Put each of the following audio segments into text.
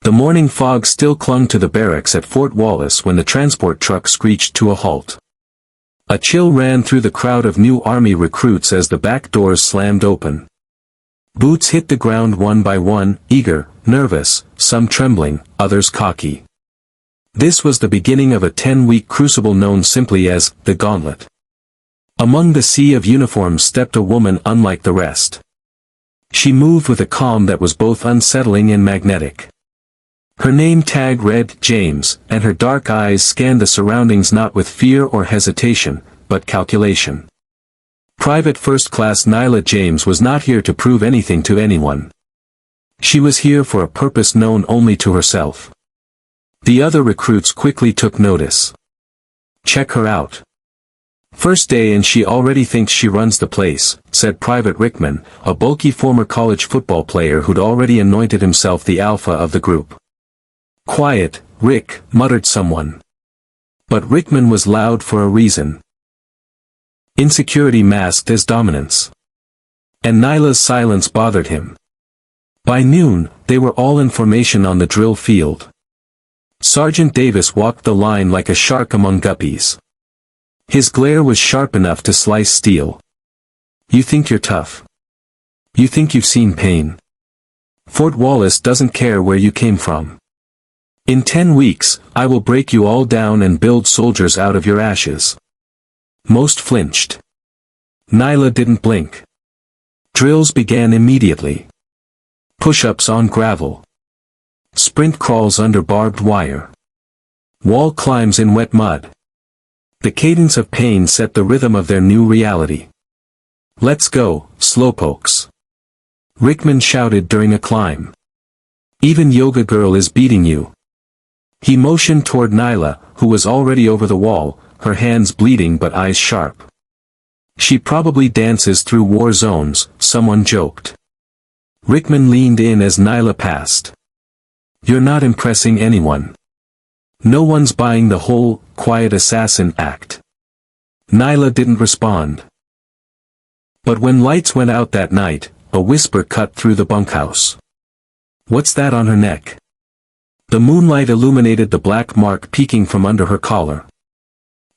The morning fog still clung to the barracks at Fort Wallace when the transport truck screeched to a halt. A chill ran through the crowd of new Army recruits as the back doors slammed open. Boots hit the ground one by one, eager, nervous, some trembling, others cocky. This was the beginning of a 10-week crucible known simply as the Gauntlet. Among the sea of uniforms stepped a woman unlike the rest. She moved with a calm that was both unsettling and magnetic. Her name tag read James, and her dark eyes scanned the surroundings not with fear or hesitation, but calculation. Private First Class Nyla James was not here to prove anything to anyone. She was here for a purpose known only to herself. The other recruits quickly took notice. "Check her out. First day and she already thinks she runs the place," said Private Rickman, a bulky former college football player who'd already anointed himself the alpha of the group. "Quiet, Rick," muttered someone. But Rickman was loud for a reason. Insecurity masked as dominance. And Nyla's silence bothered him. By noon, they were all in formation on the drill field. Sergeant Davis walked the line like a shark among guppies. His glare was sharp enough to slice steel. "You think you're tough. You think you've seen pain. Fort Wallace doesn't care where you came from. In 10 weeks, I will break you all down and build soldiers out of your ashes." Most flinched. Nyla didn't blink. Drills began immediately. Push-ups on gravel. Sprint crawls under barbed wire. Wall climbs in wet mud. The cadence of pain set the rhythm of their new reality. "Let's go, slowpokes," Rickman shouted during a climb. "Even Yoga Girl is beating you." He motioned toward Nyla, who was already over the wall, her hands bleeding but eyes sharp. "She probably dances through war zones," someone joked. Rickman leaned in as Nyla passed. "You're not impressing anyone. No one's buying the whole, quiet assassin act." Nyla didn't respond. But when lights went out that night, a whisper cut through the bunkhouse. "What's that on her neck?" The moonlight illuminated the black mark peeking from under her collar.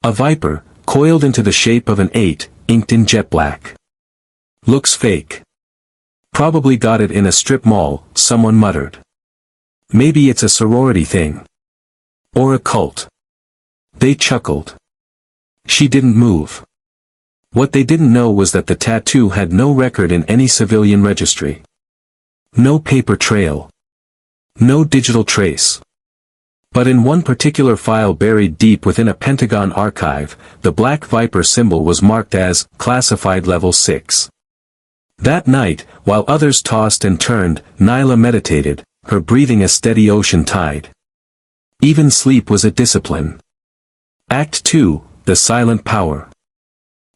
A viper, coiled into the shape of an 8, inked in jet black. "Looks fake. Probably got it in a strip mall," someone muttered. "Maybe it's a sorority thing. Or a cult." They chuckled. She didn't move. What they didn't know was that the tattoo had no record in any civilian registry. No paper trail. No digital trace. But in one particular file buried deep within a Pentagon archive, the black viper symbol was marked as Classified Level 6. That night, while others tossed and turned, Nyla meditated, her breathing a steady ocean tide. Even sleep was a discipline. Act 2, The Silent Power.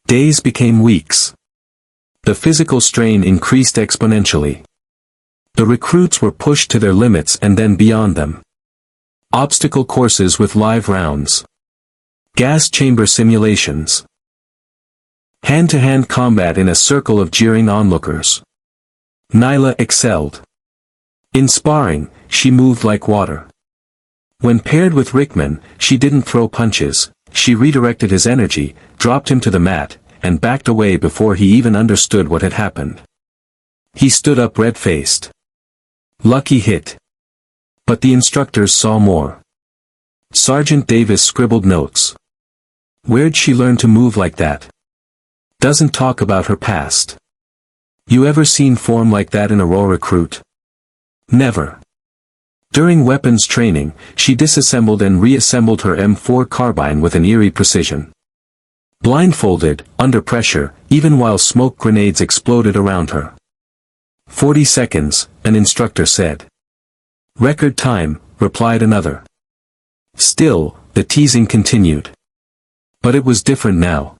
Days became weeks. The physical strain increased exponentially. The recruits were pushed to their limits and then beyond them. Obstacle courses with live rounds. Gas chamber simulations. Hand-to-hand combat in a circle of jeering onlookers. Nyla excelled. In sparring, she moved like water. When paired with Rickman, she didn't throw punches, she redirected his energy, dropped him to the mat, and backed away before he even understood what had happened. He stood up red-faced. Lucky hit. But the instructors saw more. Sergeant Davis scribbled notes. "Where'd she learn to move like that? Doesn't talk about her past. You ever seen form like that in a raw recruit?" Never. During weapons training, she disassembled and reassembled her M4 carbine with an eerie precision. Blindfolded, under pressure, even while smoke grenades exploded around her. 40 seconds, an instructor said. "Record time," replied another. Still, the teasing continued. But it was different now.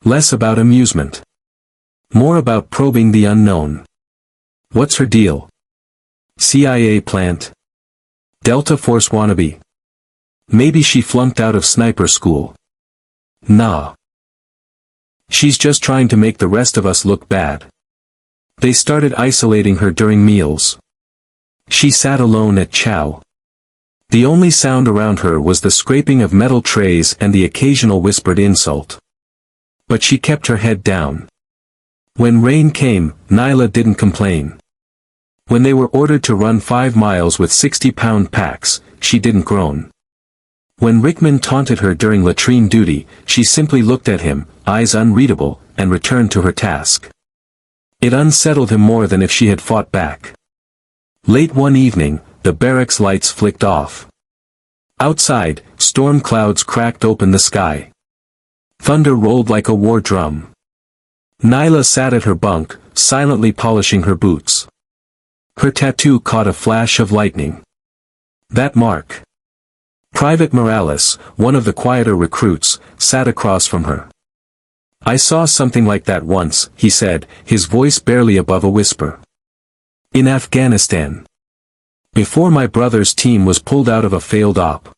Less about amusement. More about probing the unknown. What's her deal? CIA plant? Delta Force wannabe? Maybe she flunked out of sniper school. Nah. She's just trying to make the rest of us look bad. They started isolating her during meals. She sat alone at chow. The only sound around her was the scraping of metal trays and the occasional whispered insult. But she kept her head down. When rain came, Nyla didn't complain. When they were ordered to run 5 miles with 60-pound packs, she didn't groan. When Rickman taunted her during latrine duty, she simply looked at him, eyes unreadable, and returned to her task. It unsettled him more than if she had fought back. Late one evening, the barracks lights flicked off. Outside, storm clouds cracked open the sky. Thunder rolled like a war drum. Nyla sat at her bunk, silently polishing her boots. Her tattoo caught a flash of lightning. That mark. Private Morales, one of the quieter recruits, sat across from her. "I saw something like that once," he said, his voice barely above a whisper. "In Afghanistan. Before my brother's team was pulled out of a failed op.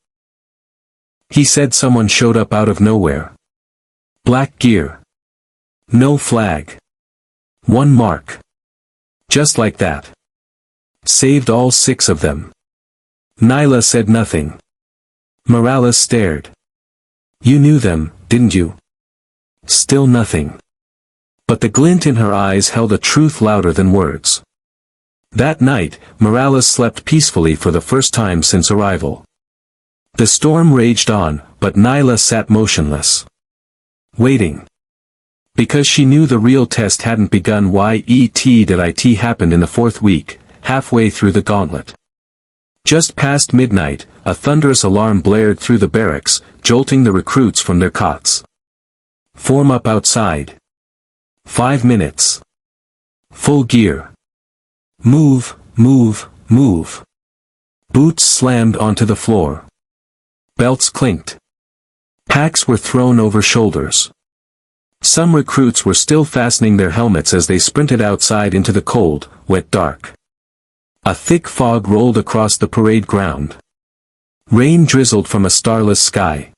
He said someone showed up out of nowhere. Black gear. No flag. One mark. Just like that. Saved all 6 of them." Nyla said nothing. Morales stared. "You knew them, didn't you?" Still nothing. But the glint in her eyes held a truth louder than words. That night, Morales slept peacefully for the first time since arrival. The storm raged on, but Nyla sat motionless. Waiting. Because she knew the real test hadn't begun. It happened in the 4th week, halfway through the gauntlet. Just past midnight, a thunderous alarm blared through the barracks, jolting the recruits from their cots. "Form up outside. 5 minutes. Full gear. Move, move, move." Boots slammed onto the floor. Belts clinked. Packs were thrown over shoulders. Some recruits were still fastening their helmets as they sprinted outside into the cold, wet dark. A thick fog rolled across the parade ground. Rain drizzled from a starless sky.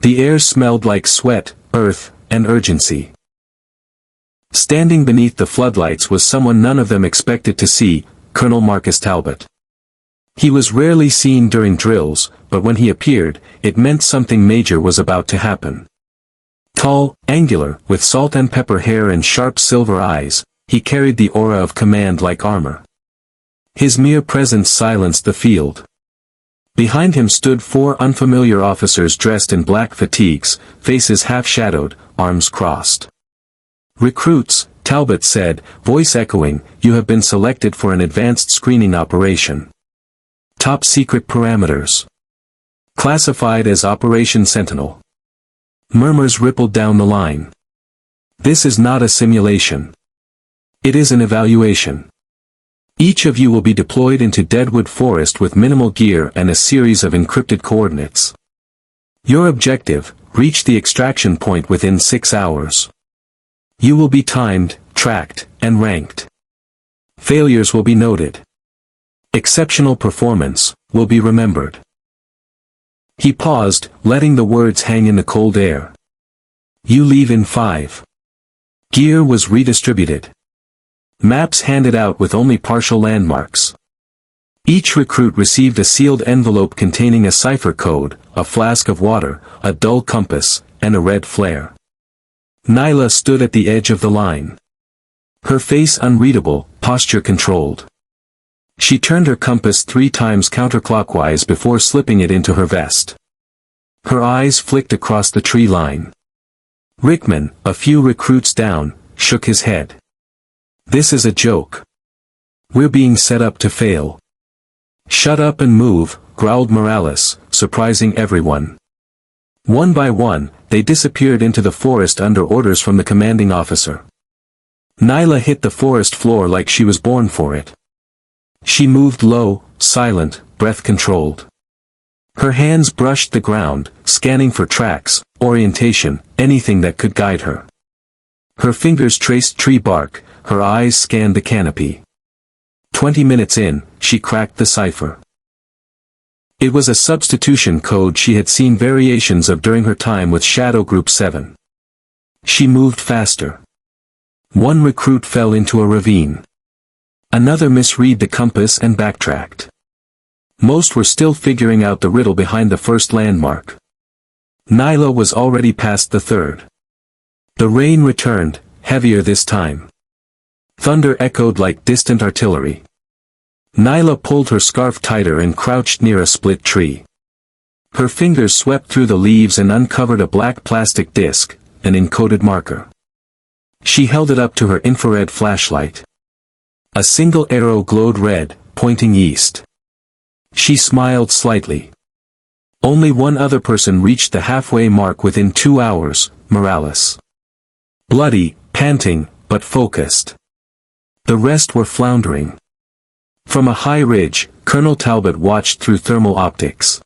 The air smelled like sweat, earth, and urgency. Standing beneath the floodlights was someone none of them expected to see, Colonel Marcus Talbot. He was rarely seen during drills, but when he appeared, it meant something major was about to happen. Tall, angular, with salt and pepper hair and sharp silver eyes, he carried the aura of command like armor. His mere presence silenced the field. Behind him stood 4 unfamiliar officers dressed in black fatigues, faces half-shadowed, arms crossed. "Recruits," Talbot said, voice echoing, "you have been selected for an advanced screening operation. Top secret parameters. Classified as Operation Sentinel." Murmurs rippled down the line. "This is not a simulation. It is an evaluation. Each of you will be deployed into Deadwood Forest with minimal gear and a series of encrypted coordinates. Your objective, reach the extraction point within 6 hours. You will be timed, tracked, and ranked. Failures will be noted. Exceptional performance will be remembered." He paused, letting the words hang in the cold air. "You leave in 5. Gear was redistributed. Maps handed out with only partial landmarks. Each recruit received a sealed envelope containing a cipher code, a flask of water, a dull compass, and a red flare." Nyla stood at the edge of the line. Her face unreadable, posture controlled. She turned her compass 3 times counterclockwise before slipping it into her vest. Her eyes flicked across the tree line. Rickman, a few recruits down, shook his head. "This is a joke. We're being set up to fail." "Shut up and move," growled Morales, surprising everyone. One by one, they disappeared into the forest under orders from the commanding officer. Nyla hit the forest floor like she was born for it. She moved low, silent, breath-controlled. Her hands brushed the ground, scanning for tracks, orientation, anything that could guide her. Her fingers traced tree bark, her eyes scanned the canopy. 20 minutes in, she cracked the cipher. It was a substitution code she had seen variations of during her time with Shadow Group 7. She moved faster. One recruit fell into a ravine. Another misread the compass and backtracked. Most were still figuring out the riddle behind the first landmark. Nyla was already past the third. The rain returned, heavier this time. Thunder echoed like distant artillery. Nyla pulled her scarf tighter and crouched near a split tree. Her fingers swept through the leaves and uncovered a black plastic disc, an encoded marker. She held it up to her infrared flashlight. A single arrow glowed red, pointing east. She smiled slightly. Only one other person reached the halfway mark within 2 hours, Morales. Bloody, panting, but focused. The rest were floundering. From a high ridge, Colonel Talbot watched through thermal optics.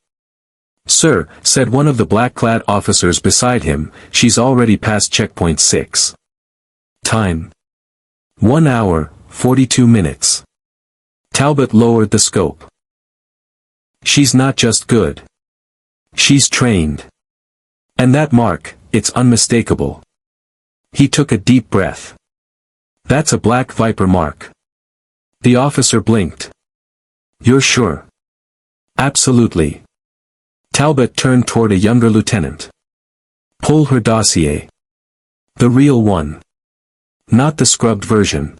"Sir," said one of the black-clad officers beside him, "she's already past checkpoint 6. Time. 1 hour, 42 minutes. Talbot lowered the scope. "She's not just good. She's trained. And that mark, it's unmistakable." He took a deep breath. "That's a Black Viper mark." The officer blinked. "You're sure?" "Absolutely." Talbot turned toward a younger lieutenant. "Pull her dossier. The real one. Not the scrubbed version."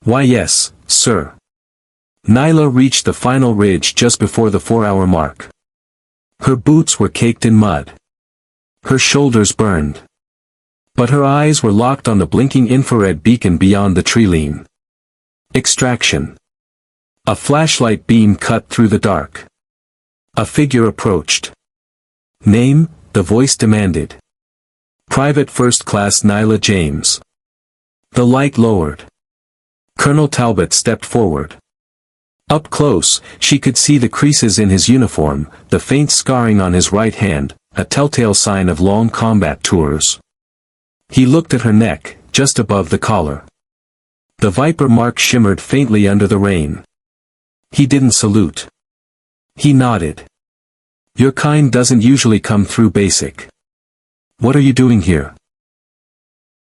"Why yes, sir." Nyla reached the final ridge just before the 4-hour mark. Her boots were caked in mud. Her shoulders burned. But her eyes were locked on the blinking infrared beacon beyond the tree line. Extraction. A flashlight beam cut through the dark. A figure approached. "Name?" the voice demanded. "Private First Class Nyla James." The light lowered. Colonel Talbot stepped forward. Up close, she could see the creases in his uniform, the faint scarring on his right hand, a telltale sign of long combat tours. He looked at her neck, just above the collar. The Viper mark shimmered faintly under the rain. He didn't salute. He nodded. "Your kind doesn't usually come through basic. What are you doing here?"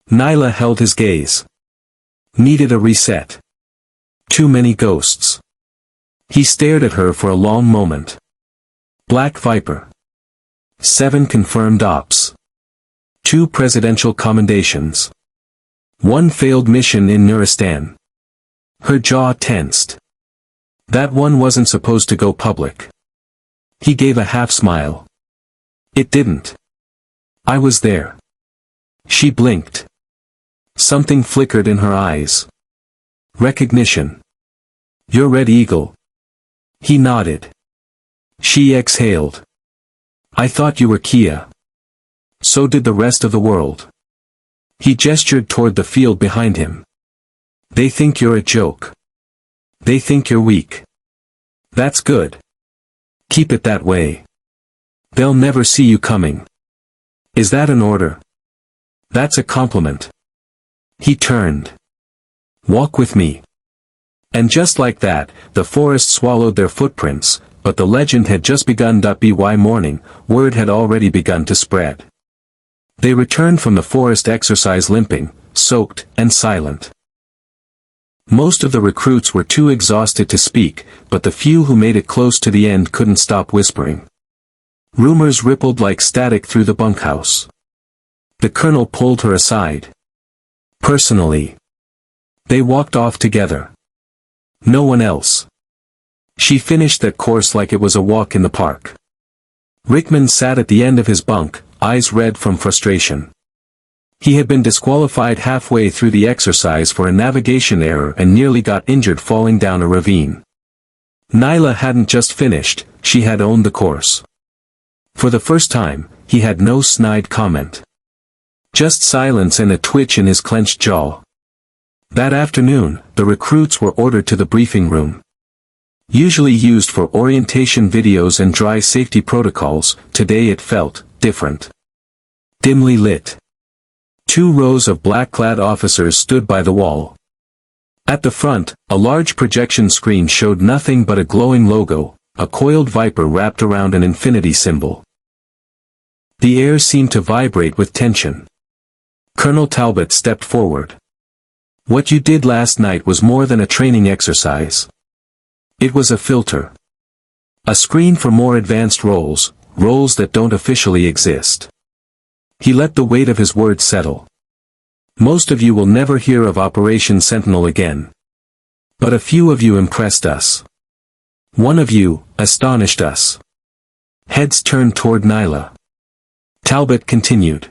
Nyla held his gaze. Needed a reset. Too many ghosts. He stared at her for a long moment. Black Viper. 7 confirmed ops. 2 presidential commendations. 1 failed mission in Nuristan. Her jaw tensed. That one wasn't supposed to go public. He gave a half smile. "It didn't. I was there." She blinked. Something flickered in her eyes. Recognition. "You're Red Eagle." He nodded. She exhaled. "I thought you were Kia." So did the rest of the world. He gestured toward the field behind him. "They think you're a joke. They think you're weak. That's good. Keep it that way. They'll never see you coming." "Is that an order?" "That's a compliment." He turned. "Walk with me." And just like that, the forest swallowed their footprints, but the legend had just begun. By morning, word had already begun to spread. They returned from the forest exercise limping, soaked, and silent. Most of the recruits were too exhausted to speak, but the few who made it close to the end couldn't stop whispering. Rumors rippled like static through the bunkhouse. The colonel pulled her aside. Personally. They walked off together. No one else. She finished that course like it was a walk in the park. Rickman sat at the end of his bunk, eyes red from frustration. He had been disqualified halfway through the exercise for a navigation error and nearly got injured falling down a ravine. Nyla hadn't just finished, she had owned the course. For the first time, he had no snide comment. Just silence and a twitch in his clenched jaw. That afternoon, the recruits were ordered to the briefing room. Usually used for orientation videos and dry safety protocols, today it felt different. Dimly lit. 2 rows of black-clad officers stood by the wall. At the front, a large projection screen showed nothing but a glowing logo, a coiled viper wrapped around an infinity symbol. The air seemed to vibrate with tension. Colonel Talbot stepped forward. What you did last night was more than a training exercise. It was a filter. A screen for more advanced roles, roles that don't officially exist. He let the weight of his words settle. Most of you will never hear of Operation Sentinel again. But a few of you impressed us. One of you astonished us. Heads turned toward Nyla. Talbot continued.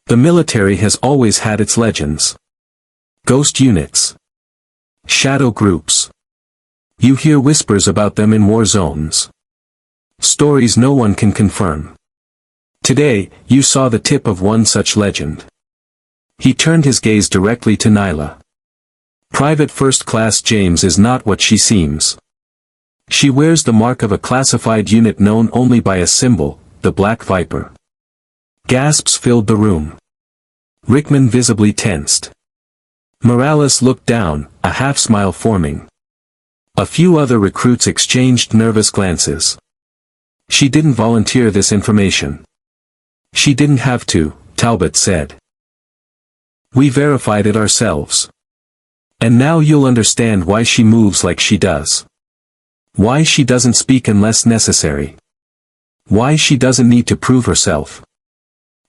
The military has always had its legends. Ghost units. Shadow groups. You hear whispers about them in war zones. Stories no one can confirm. Today, you saw the tip of one such legend. He turned his gaze directly to Nyla. Private First Class James is not what she seems. She wears the mark of a classified unit known only by a symbol, the Black Viper. Gasps filled the room. Rickman visibly tensed. Morales looked down, a half-smile forming. A few other recruits exchanged nervous glances. She didn't volunteer this information. She didn't have to, Talbot said. We verified it ourselves. And now you'll understand why she moves like she does. Why she doesn't speak unless necessary. Why she doesn't need to prove herself.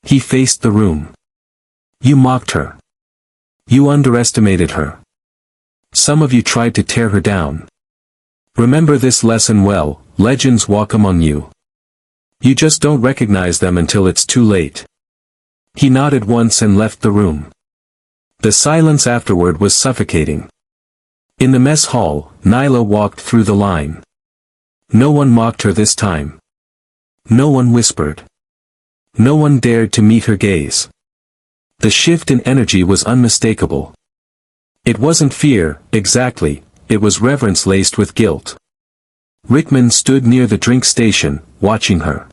He faced the room. You mocked her. You underestimated her. Some of you tried to tear her down. Remember this lesson well, legends walk among you. You just don't recognize them until it's too late. He nodded once and left the room. The silence afterward was suffocating. In the mess hall, Nyla walked through the line. No one mocked her this time. No one whispered. No one dared to meet her gaze. The shift in energy was unmistakable. It wasn't fear, exactly, it was reverence laced with guilt. Rickman stood near the drink station, watching her.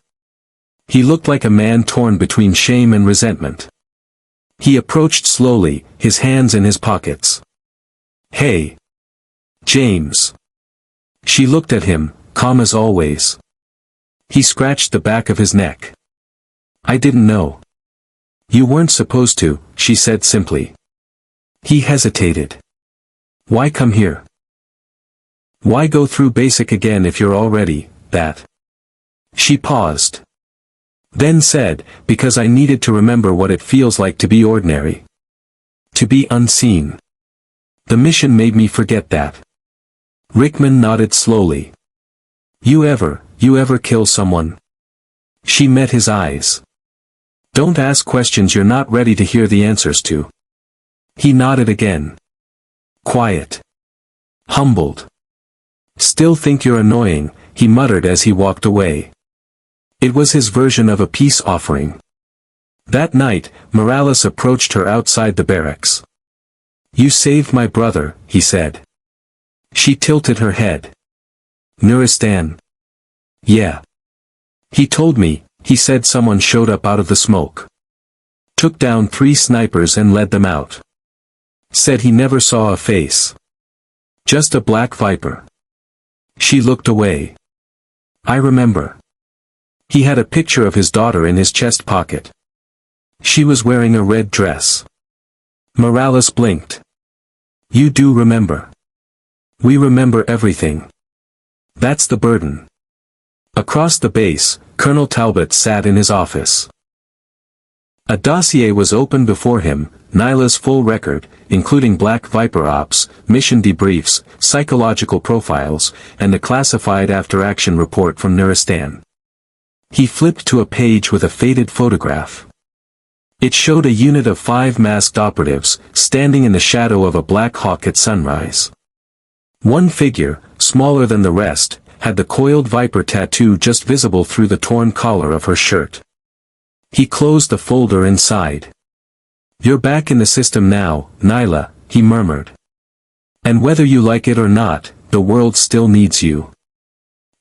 He looked like a man torn between shame and resentment. He approached slowly, his hands in his pockets. Hey! James! She looked at him, calm as always. He scratched the back of his neck. I didn't know. You weren't supposed to, she said simply. He hesitated. Why come here? Why go through basic again if you're already that? She paused. Then said, because I needed to remember what it feels like to be ordinary. To be unseen. The mission made me forget that. Rickman nodded slowly. You ever kill someone? She met his eyes. Don't ask questions you're not ready to hear the answers to. He nodded again. Quiet. Humbled. Still think you're annoying, he muttered as he walked away. It was his version of a peace offering. That night, Morales approached her outside the barracks. You saved my brother, he said. She tilted her head. Nuristan. Yeah. He told me, he said someone showed up out of the smoke. Took down 3 snipers and led them out. Said he never saw a face. Just a black viper. She looked away. I remember. He had a picture of his daughter in his chest pocket. She was wearing a red dress. Morales blinked. You do remember. We remember everything. That's the burden. Across the base, Colonel Talbot sat in his office. A dossier was open before him, Nyla's full record, including Black Viper Ops, mission debriefs, psychological profiles, and a classified after-action report from Nuristan. He flipped to a page with a faded photograph. It showed a unit of 5 masked operatives, standing in the shadow of a Black Hawk at sunrise. One figure, smaller than the rest, had the coiled viper tattoo just visible through the torn collar of her shirt. He closed the folder and sighed. You're back in the system now, Nyla, he murmured. And whether you like it or not, the world still needs you.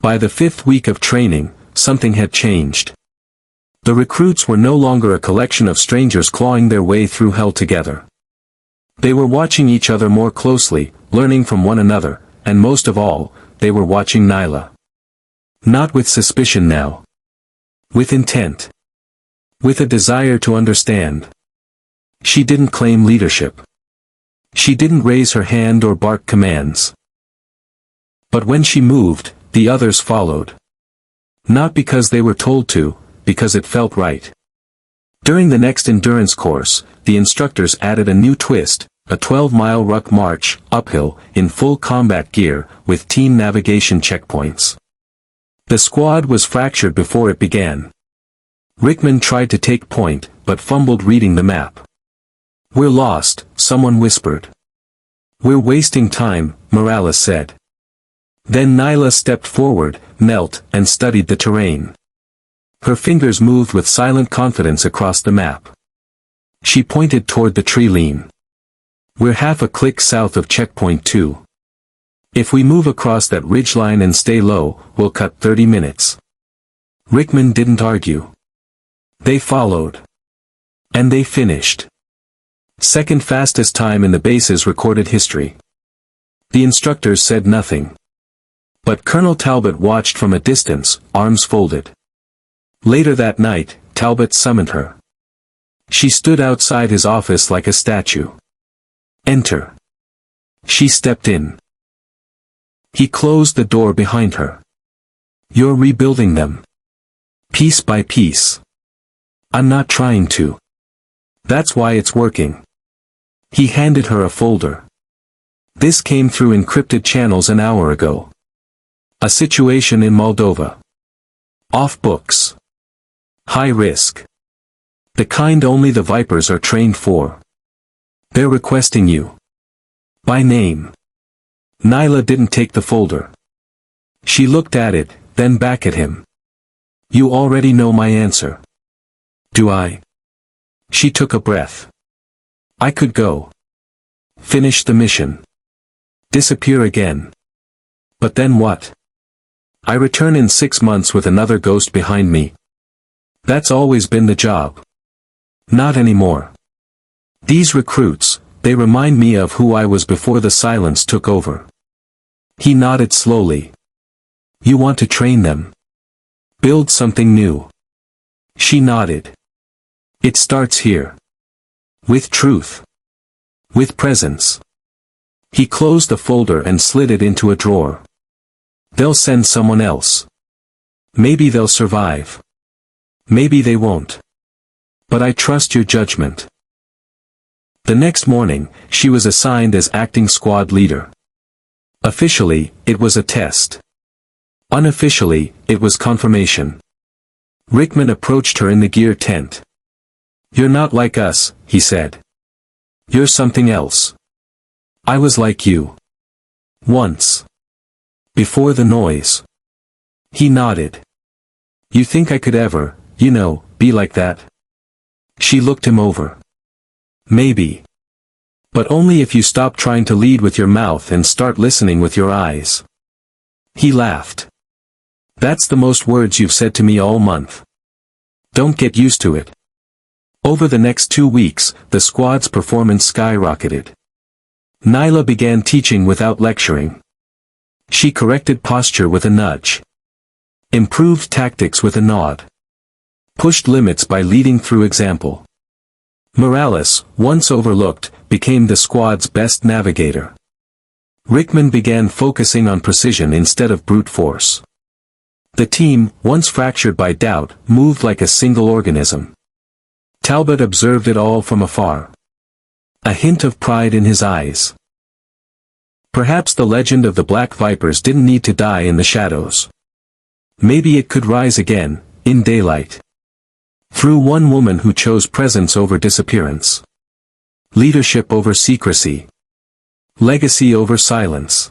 By the 5th week of training, something had changed. The recruits were no longer a collection of strangers clawing their way through hell together. They were watching each other more closely, learning from one another, and most of all, they were watching Nyla. Not with suspicion now. With intent. With a desire to understand. She didn't claim leadership. She didn't raise her hand or bark commands. But when she moved, the others followed. Not because they were told to, because it felt right. During the next endurance course, the instructors added a new twist, a 12-mile ruck march, uphill, in full combat gear, with team navigation checkpoints. The squad was fractured before it began. Rickman tried to take point, but fumbled reading the map. "We're lost," someone whispered. "We're wasting time," Morales said. Then Nyla stepped forward, knelt, and studied the terrain. Her fingers moved with silent confidence across the map. She pointed toward the tree line. "We're half a click south of checkpoint 2. If we move across that ridgeline and stay low, we'll cut 30 minutes. Rickman didn't argue. They followed. And they finished. Second fastest time in the base's recorded history. The instructors said nothing. But Colonel Talbot watched from a distance, arms folded. Later that night, Talbot summoned her. She stood outside his office like a statue. "Enter." She stepped in. He closed the door behind her. "You're rebuilding them. Piece by piece." "I'm not trying to. That's why it's working." He handed her a folder. "This came through encrypted channels an hour ago. A situation in Moldova. Off books. High risk. The kind only the Vipers are trained for. They're requesting you. By name." Nyla didn't take the folder. She looked at it, then back at him. "You already know my answer." "Do I?" She took a breath. "I could go. Finish the mission. Disappear again. But then what? I return in 6 months with another ghost behind me. That's always been the job. Not anymore. These recruits, they remind me of who I was before the silence took over." He nodded slowly. "You want to train them? Build something new?" She nodded. "It starts here. With truth. With presence." He closed the folder and slid it into a drawer. "They'll send someone else. Maybe they'll survive. Maybe they won't. But I trust your judgment." The next morning, she was assigned as acting squad leader. Officially, it was a test. Unofficially, it was confirmation. Rickman approached her in the gear tent. "You're not like us," he said. "You're something else. I was like you. Once. Before the noise." He nodded. "You think I could ever, be like that?" She looked him over. "Maybe. But only if you stop trying to lead with your mouth and start listening with your eyes." He laughed. "That's the most words you've said to me all month. Don't get used to it." Over the next 2 weeks, the squad's performance skyrocketed. Nyla began teaching without lecturing. She corrected posture with a nudge. Improved tactics with a nod. Pushed limits by leading through example. Morales, once overlooked, became the squad's best navigator. Rickman began focusing on precision instead of brute force. The team, once fractured by doubt, moved like a single organism. Talbot observed it all from afar. A hint of pride in his eyes. Perhaps the legend of the Black Vipers didn't need to die in the shadows. Maybe it could rise again, in daylight. Through one woman who chose presence over disappearance. Leadership over secrecy. Legacy over silence.